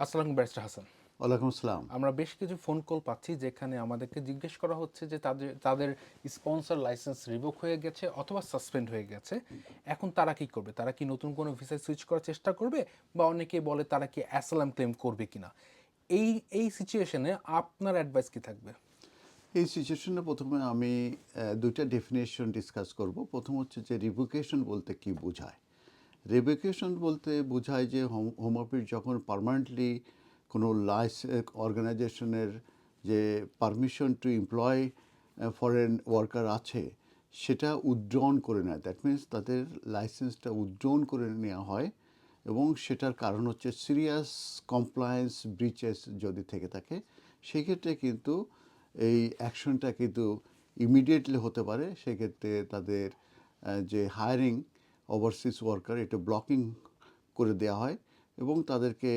আসসালামু ব্যারিস্টার হাসান। ওয়ালাইকুম আসসালাম। আমরা বেশ কিছু ফোন কল পাচ্ছি যেখানে আমাদেরকে জিজ্ঞেস করা হচ্ছে যে তাদের স্পন্সর লাইসেন্স রিভোক হয়ে গেছে অথবা সাসপেন্ড হয়ে গেছে। এখন তারা কি করবে? তারা কি নতুন কোনো ভিসায় সুইচ করার চেষ্টা করবে? বা অনেকে বলে তারা কি অ্যাসাইলাম ক্লেম করবে কিনা? এই এই সিচুয়েশনে আপনার অ্যাডভাইস কি থাকবে? এই সিচুয়েশনে প্রথমে আমি ২ টা ডেফিনিশন ডিসকাস করব। প্রথম হচ্ছে যে রিভোকেশন বলতে কি বোঝায়? রিভোকেশন বলতে বোঝায় যে হোম অফিস যখন পার্মানেন্টলি কোনো অর্গানাইজেশনের যে permission to employ foreign worker আছে সেটা উইথড্রন করে নেয়। দ্যাট মিনস তাদের লাইসেন্সটা উইথড্রন করে নেওয়া হয় এবং সেটার কারণ হচ্ছে সিরিয়াস কমপ্লায়েন্স ব্রিচেস যদি থেকে থাকে সেক্ষেত্রে কিন্তু এই অ্যাকশনটা কিন্তু ইমিডিয়েটলি হতে পারে। সেক্ষেত্রে তাদের যে হায়ারিং ওভারসিজ ওয়ার্কার এটা ব্লকিং করে দেওয়া হয় এবং তাদেরকে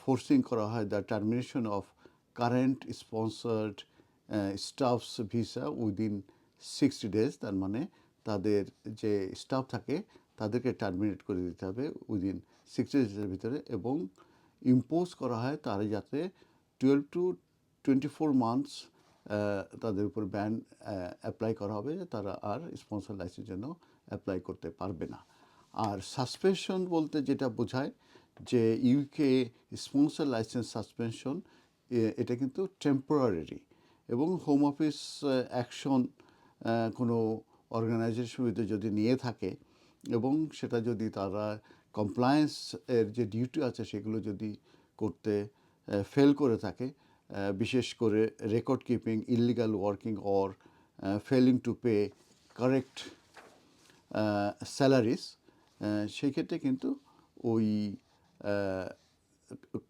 ফোর্সিং করা হয় the termination of current sponsored stuffs visa within 60 days. তার মানে তাদের যে স্টাফ থাকে তাদেরকে টার্মিনেট করে দিতে হবে উইদিন 60 ডেজের ভিতরে এবং ইম্পোজ করা হয় তারা যাতে 12 to 24 মান্থস তাদের উপর ব্যান অ্যাপ্লাই করা হবে, তারা আর স্পন্সর লাইসেন্সের জন্য অ্যাপ্লাই করতে পারবে না। আর সাসপেনশন বলতে যেটা বোঝায় যে ইউকে স্পন্সর লাইসেন্স সাসপেনশন এটা কিন্তু টেম্পোরারি এবং হোম অফিস অ্যাকশন কোনো অর্গানাইজেশন যদি নিয়ে থাকে এবং সেটা যদি তারা কমপ্লায়েন্স এর যে ডিউটি আছে সেগুলো যদি করতে ফেল করে থাকে, বিশেষ করে record keeping, illegal working or failing to pay correct salaries, সেই ক্ষেত্রে কিন্তু ওই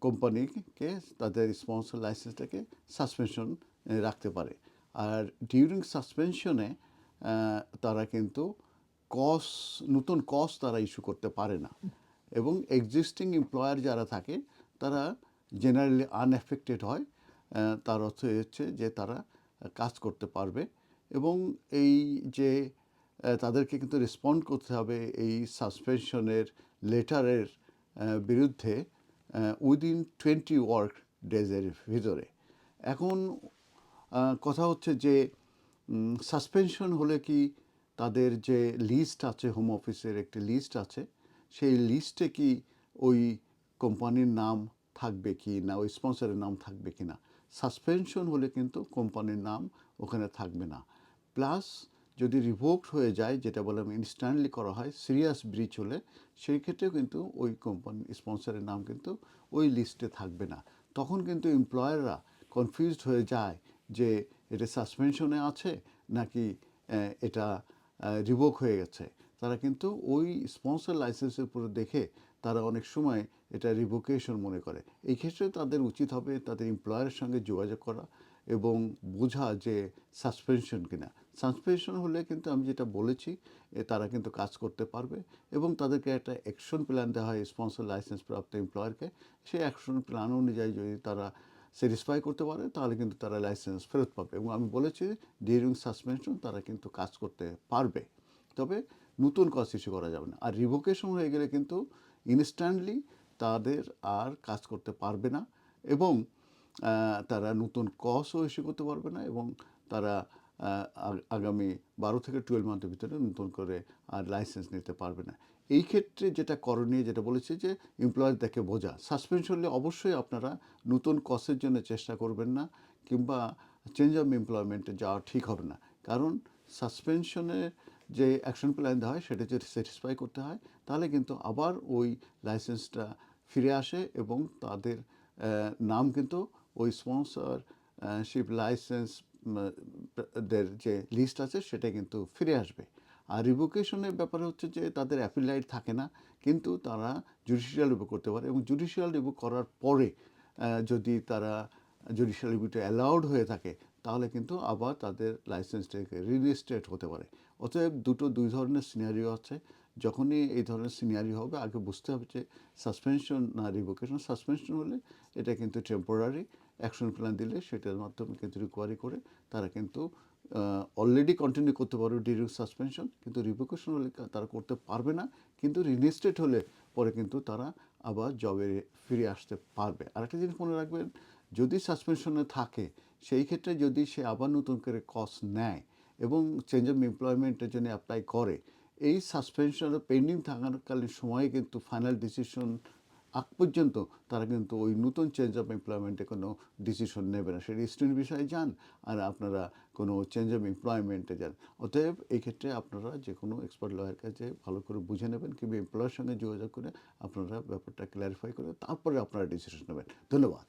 কোম্পানিকে তাদের স্পন্সর লাইসেন্সটাকে সাসপেনশন রাখতে পারে। আর ডিউরিং সাসপেনশনে তারা কিন্তু নতুন কস তারা ইস্যু করতে পারে না এবং এক্সিস্টিং এমপ্লয়ার যারা থাকে তারা জেনারেলি আনএফেক্টেড হয়। তার অর্থ হচ্ছে যে তারা কাজ করতে পারবে এবং এই যে তাদেরকে কিন্তু রেসপন্ড করতে হবে এই সাসপেনশনের লেটারের বিরুদ্ধে উইদিন 20 ওয়ার্ক ডেজের ভিতরে। এখন কথা হচ্ছে যে সাসপেনশন হলে কি তাদের যে লিস্ট আছে, হোম অফিসের একটি লিস্ট আছে, সেই লিস্টে কি ওই কোম্পানির নাম থাকবে কি না, ওই স্পন্সরের নাম থাকবে কি না? সাসপেনশন হলে কিন্তু কোম্পানির নাম ওখানে থাকবে না। প্লাস যদি রিভোকড হয়ে যায়, যেটা বললাম ইনস্ট্যান্টলি করা হয়, সিরিয়াস ব্রিচ হলে সেই ক্ষেত্রেও কিন্তু ওই কোম্পানি স্পন্সরের নাম কিন্তু ওই লিস্টে থাকবে না। তখন কিন্তু এমপ্লয়াররা কনফিউজড হয়ে যায় যে এটা সাসপেনশনে আছে নাকি এটা রিভোক হয়ে গেছে। তারা কিন্তু ওই স্পন্সর লাইসেন্সের উপরে দেখে তারা অনেক সময় এটা রিভোকেশন মনে করে। এই ক্ষেত্রে তাদের উচিত হবে তাদের এমপ্লয়ারের সঙ্গে যোগাযোগ করা এবং বোঝা যে সাসপেনশন কিনা। সাসপেনশন হলে কিন্তু আমি যেটা বলেছি তারা কিন্তু কাজ করতে পারবে এবং তাদেরকে একটা অ্যাকশন প্ল্যান দেওয়া হয় স্পন্সর লাইসেন্স প্রাপ্ত এমপ্লয়ারকে। সেই অ্যাকশন প্ল্যান অনুযায়ী যদি তারা স্যাটিসফাই করতে পারে তাহলে কিন্তু তারা লাইসেন্স ফেরত পাবে এবং আমি বলেছি ডিউরিং সাসপেনশন তারা কিন্তু কাজ করতে পারবে, তবে নতুন কজ ইস্যু করা যাবে না। আর রিভোকেশন হয়ে গেলে কিন্তু ইনস্ট্যান্টলি তাদের আর কাজ করতে পারবে না এবং তারা নতুন কজও ইস্যু করতে পারবে না এবং তারা আগামী 12 থেকে 12 মান্থের ভিতরে নতুন করে আর লাইসেন্স নিতে পারবে না। এই ক্ষেত্রে যেটা করণীয়, যেটা বলেছি যে এমপ্লয়ারদেরকে বোঝা, সাসপেনশন হলে অবশ্যই আপনারা নতুন কজের জন্য চেষ্টা করবেন না কিংবা চেঞ্জ অফ এমপ্লয়মেন্টে যাওয়া ঠিক হবে না। কারণ সাসপেনশনের যে অ্যাকশন প্ল্যান দেওয়া হয় সেটা যদি স্যাটিসফাই করতে হয় তাহলে কিন্তু আবার ওই লাইসেন্সটা ফিরে আসে এবং তাদের নাম কিন্তু ওই স্পন্সরশিপ লাইসেন্স দের যে লিস্ট আছে সেটা কিন্তু ফিরে আসবে। আর রিভোকেশনের ব্যাপারে হচ্ছে যে তাদের অ্যাপিলাইট থাকে না, কিন্তু তারা জুডিশিয়াল রিভোক করতে পারে এবং জুডিশিয়াল রিভোক করার পরে যদি তারা জুডিশিয়াল রিভিউটা অ্যালাউড হয়ে থাকে তাহলে কিন্তু আবার তাদের লাইসেন্সটাকে রিলিস্টেট হতে পারে। অতএব দুই ধরনের সিনারিও আছে। যখনই এই ধরনের সিনারিও হবে আগে বুঝতে হবে যে সাসপেনশন না রিভোকেশন। সাসপেনশন হলে এটা কিন্তু টেম্পোরারি, অ্যাকশন প্ল্যান দিলে সেটার মাধ্যমে কিন্তু রিকোয়ারি করে তারা কিন্তু অলরেডি কন্টিনিউ করতে পারবে ডিউরিং সাসপেনশন, কিন্তু রিভোকেশন হলে তারা করতে পারবে না। কিন্তু রিলিস্টেট হলে পরে কিন্তু তারা আবার জবে ফিরে আসতে পারবে। আরেকটা জিনিস মনে রাখবেন, যদি সাসপেনশনে থাকে সেই ক্ষেত্রে যদি সে আবার নতুন করে কজ নেয় এবং চেঞ্জ অফ এমপ্লয়মেন্টের জন্য অ্যাপ্লাই করে, এই সাসপেনশনে পেন্ডিং থাকাকালীন সময়ে কিন্তু ফাইনাল ডিসিশন আগ পর্যন্ত তারা কিন্তু ওই নতুন চেঞ্জ অফ এমপ্লয়মেন্টে কোনো ডিসিশন নেবে না, সেটা স্টুডেন্ট বিষয়ে যান আর আপনারা কোনো চেঞ্জ অফ এমপ্লয়মেন্টে যান। অতএব এই ক্ষেত্রে আপনারা যে কোনো এক্সপার্ট লয়ার কাছে ভালো করে বুঝে নেবেন কিংবা এমপ্লয়ের সঙ্গে যোগাযোগ করে আপনারা ব্যাপারটা ক্ল্যারিফাই করে তারপরে আপনারা ডিসিশন নেবেন। ধন্যবাদ।